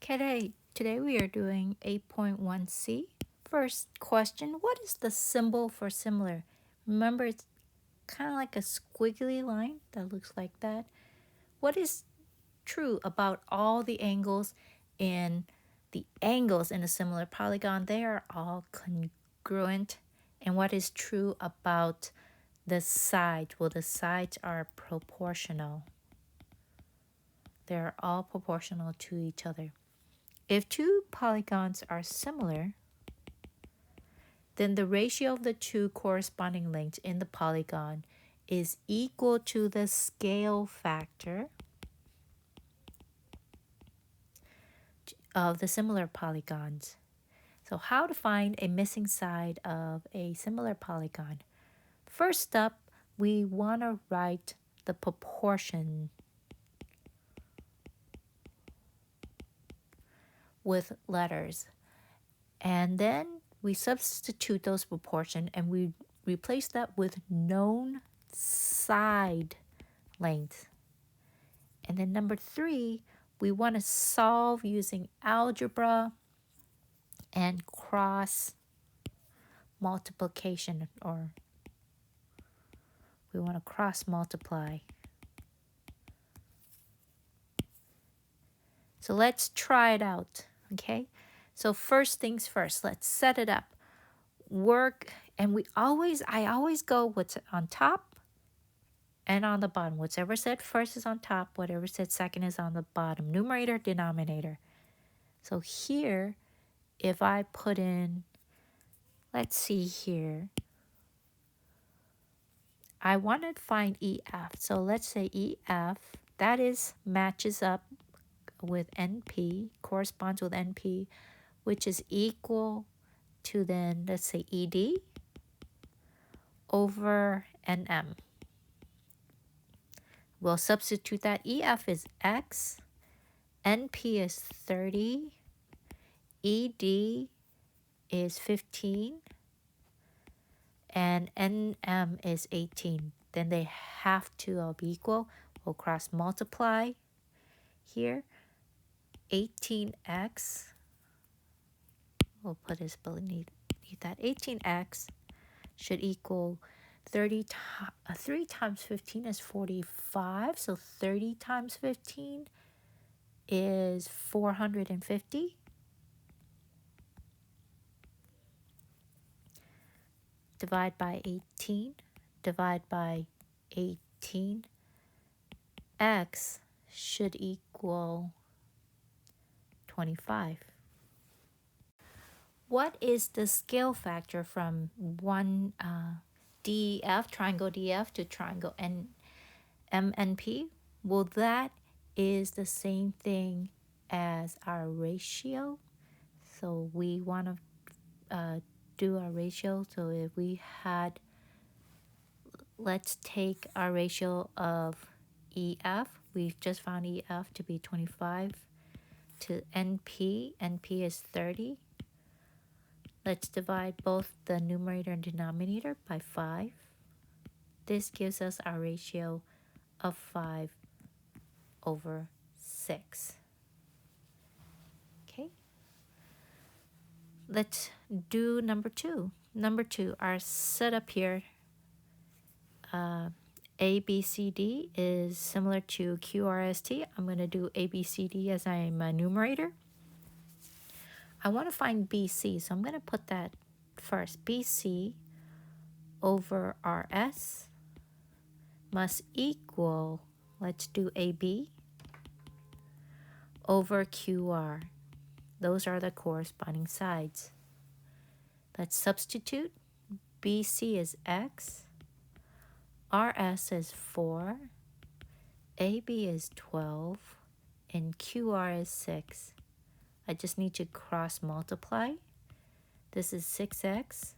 Today we are doing 8.1c. First question, what is the symbol for similar? Remember, it's kind of like a squiggly line that looks like that. What is true about all the angles in a similar polygon? They are all congruent. And what is true about the sides? Well, the sides are proportional. They're all proportional to each other. If two polygons are similar, then the ratio of the two corresponding lengths in the polygon is equal to the scale factor of the similar polygons. So how to find a missing side of a similar polygon? First up, we want to write the proportion with letters. And then we substitute those proportions and we replace that with known side length. And then number 3, we want to solve using algebra and cross multiplication, or we want to cross multiply. So let's try it out, okay? So first things first, let's set it up. Work, and I always go what's on top and on the bottom. Whatever said first is on top, whatever said second is on the bottom. Numerator, denominator. So here, if I put in, let's see here, I want to find EF. So let's say EF, that is matches up with NP, corresponds with NP, which is equal to then, let's say ED over NM. We'll substitute that. EF is X, NP is 30, ED is 15, and NM is 18. Then they have to all be equal. We'll cross multiply here. 18x, we'll put this beneath that. 18x should equal 3 times 15 is 45. So 30 times 15 is 450. Divide by 18. Divide by 18. X should equal 25. What is the scale factor from one DEF, triangle DEF, to triangle MNP? Well, that is the same thing as our ratio. So we want to do our ratio. So if we had, let's take our ratio of EF. We've just found EF to be 25 to NP. NP is 30. Let's divide both the numerator and denominator by 5. This gives us our ratio of 5 over 6. Okay. Let's do number 2. Number 2, our setup here, ABCD is similar to QRST. I'm going to do ABCD as my numerator. I want to find BC, so I'm going to put that first. BC over RS must equal, let's do AB, over QR. Those are the corresponding sides. Let's substitute. BC is X, RS is 4, AB is 12, and QR is 6. I just need to cross multiply. This is 6x.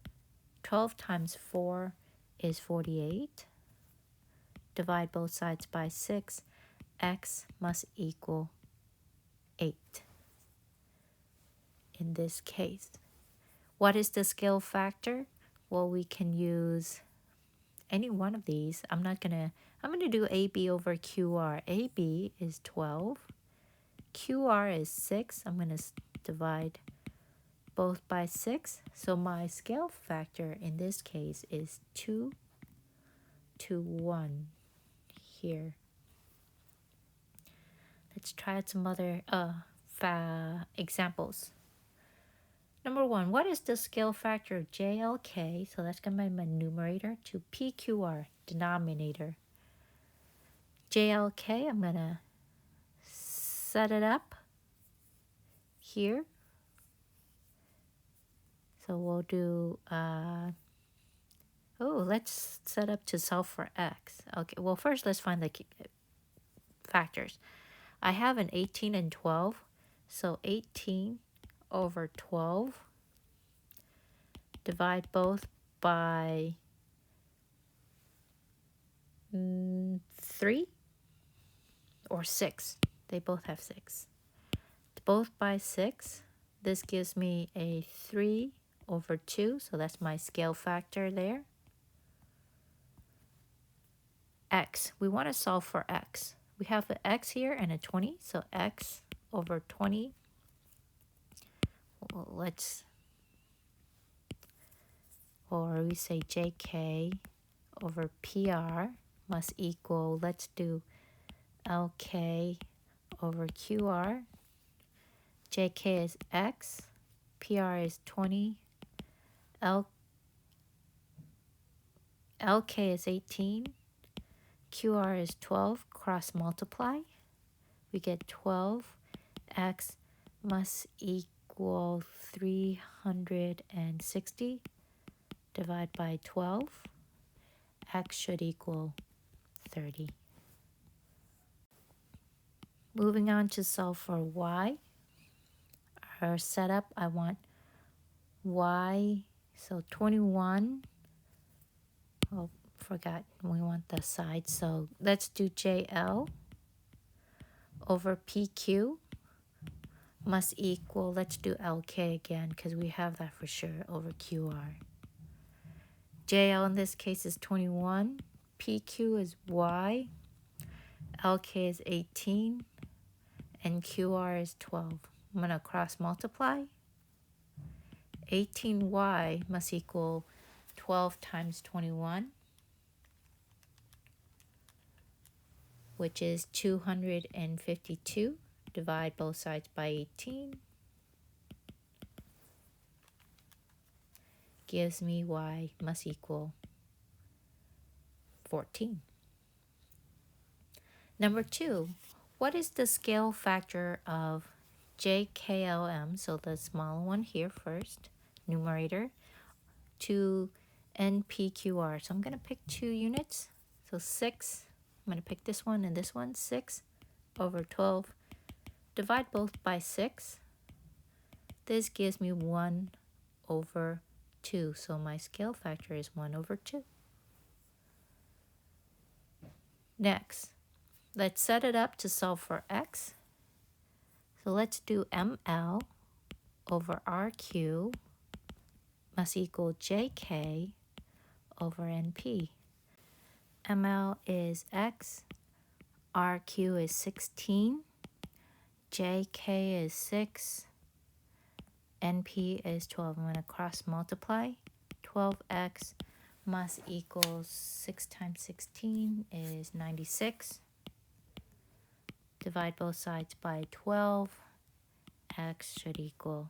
12 times 4 is 48. Divide both sides by 6. X must equal 8 in this case. What is the scale factor? Well, we can use any one of these. I'm going to do AB over QR. AB is 12. QR is 6. I'm going to divide both by 6. So my scale factor in this case is 2 to 1 here. Let's try out some other examples. Number 1, what is the scale factor of JLK? So that's going to be my numerator to PQR, denominator. JLK, I'm going to set it up here. So we'll do, let's set up to solve for x. Okay, well first let's find the factors. I have an 18 and 12, so 18 over 12. Divide both by 3 or 6. They both have 6. Both by 6. This gives me a 3 over 2, so that's my scale factor there. X, we want to solve for x. We have an x here and a 20, so x over 20. Well, or we say JK over PR must equal, let's do LK over QR. JK is X, PR is 20, LK is 18, QR is 12, cross multiply. We get 12, X must equal 360. Divide by 12, x should equal 30. Moving on to solve for y. Our setup, I want y, so 21. Oh, forgot, we want the side. So let's do JL over PQ must equal, let's do LK again because we have that for sure, over QR. JL in this case is 21, PQ is Y, LK is 18, and QR is 12. I'm going to cross multiply. 18Y must equal 12 times 21, which is 252. Divide both sides by 18. Gives me y must equal 14. Number 2, what is the scale factor of JKLM, so the small one here first, numerator, to NPQR. So I'm going to pick 2 units, so 6. I'm going to pick this one and this one, 6 over 12. Divide both by 6. This gives me 1 over 2, so my scale factor is 1 over 2. Next, let's set it up to solve for x. So let's do ML over RQ must equal JK over NP. ML is x, RQ is 16, JK is 6, NP is 12. I'm going to cross multiply. 12x must equal 6 times 16 is 96. Divide both sides by 12. X should equal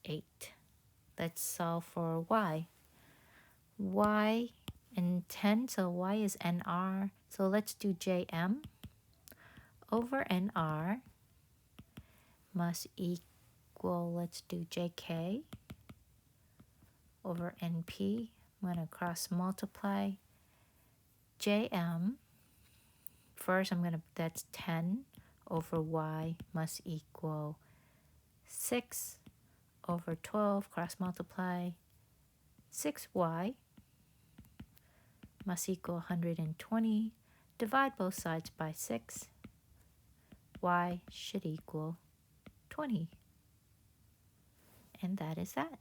8. Let's solve for y. Y and 10, so y is NR. So let's do JM over NR must equal, let's do JK over NP. I'm going to cross multiply. JM, first that's 10 over y must equal 6 over 12, cross multiply. 6y must equal 120. Divide both sides by 6. Y should equal 20. And that is that.